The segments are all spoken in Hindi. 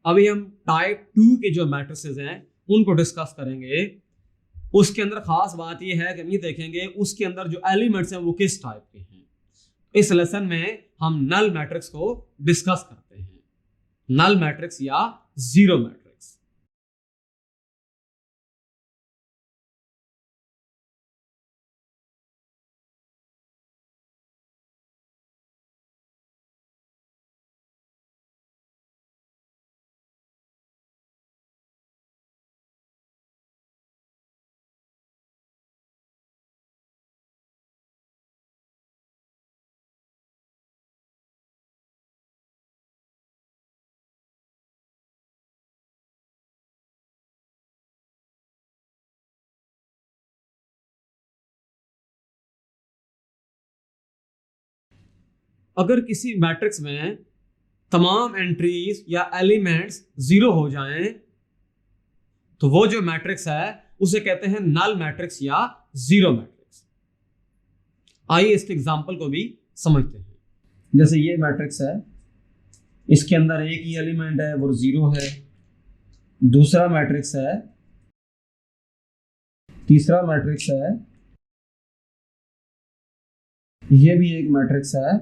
अभी हम टाइप 2 के जो मैट्रिसेस हैं उनको डिस्कस करेंगे। उसके अंदर खास बात यह है कि हम ये देखेंगे उसके अंदर जो एलिमेंट्स हैं वो किस टाइप के हैं। इस लेसन में हम नल मैट्रिक्स को डिस्कस करते हैं, नल मैट्रिक्स या जीरो मैट्रिक्स। अगर किसी मैट्रिक्स में तमाम एंट्रीज या एलिमेंट्स जीरो हो जाएं तो वो जो मैट्रिक्स है उसे कहते हैं नल मैट्रिक्स या जीरो मैट्रिक्स। आइए इसके एग्जांपल को भी समझते हैं। जैसे ये मैट्रिक्स है, इसके अंदर एक ही एलिमेंट है वो जीरो है। दूसरा मैट्रिक्स है, तीसरा मैट्रिक्स है, ये भी एक मैट्रिक्स है,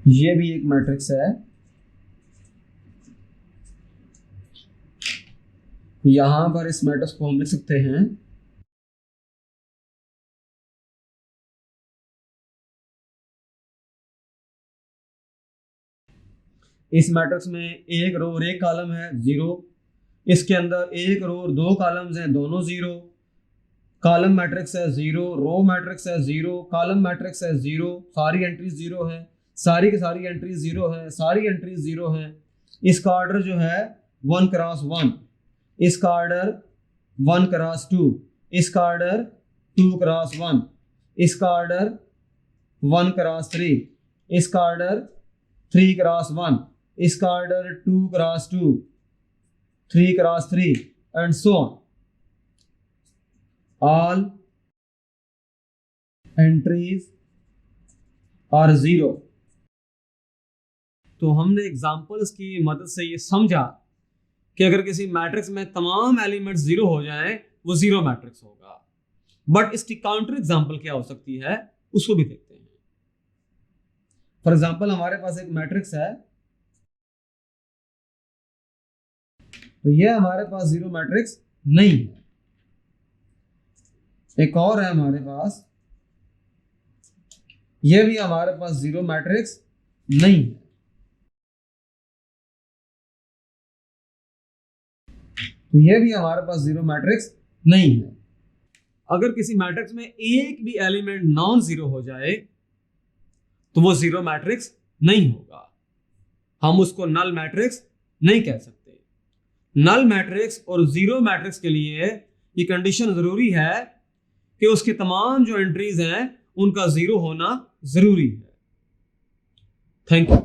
ये भी एक मैट्रिक्स है, यहां पर इस मैट्रिक्स को हम लिख सकते हैं इस मैट्रिक्स में एक रो और एक कॉलम है जीरो। इसके अंदर एक रो और दो कॉलम्स हैं, दोनों जीरो। कॉलम मैट्रिक्स है जीरो, रो मैट्रिक्स है जीरो, कॉलम मैट्रिक्स है जीरो, सारी एंट्रीज जीरो है, सारी की सारी एंट्रीज जीरो है, सारी एंट्रीज जीरो है। इसका ऑर्डर जो है 1 क्रॉस 1, इसका ऑर्डर 1 क्रॉस 2, इसका ऑर्डर 2 क्रॉस 1, इसका ऑर्डर 1 क्रॉस 3, इसका ऑर्डर 3 क्रॉस 1, इसका order 2 cross 2, 3 cross 3 and so on. All entries are zero। तो हमने एग्जांपल्स की मदद से ये समझा कि अगर किसी मैट्रिक्स में तमाम एलिमेंट्स जीरो हो जाएं वो जीरो मैट्रिक्स होगा। बट इसकी काउंटर एग्जांपल क्या हो सकती है उसको भी देखते हैं। फॉर एग्जांपल हमारे पास एक मैट्रिक्स है, तो ये हमारे पास जीरो मैट्रिक्स नहीं है। एक और है हमारे पास, ये भी हमारे पास जीरो मैट्रिक्स नहीं है। तो ये भी हमारे पास जीरो मैट्रिक्स नहीं है। अगर किसी मैट्रिक्स में एक भी एलिमेंट नॉन जीरो हो जाए तो वो जीरो मैट्रिक्स नहीं होगा, हम उसको नल मैट्रिक्स नहीं कह सकते। नल मैट्रिक्स और जीरो मैट्रिक्स के लिए ये कंडीशन जरूरी है कि उसके तमाम जो एंट्रीज हैं उनका जीरो होना जरूरी है। Thank you.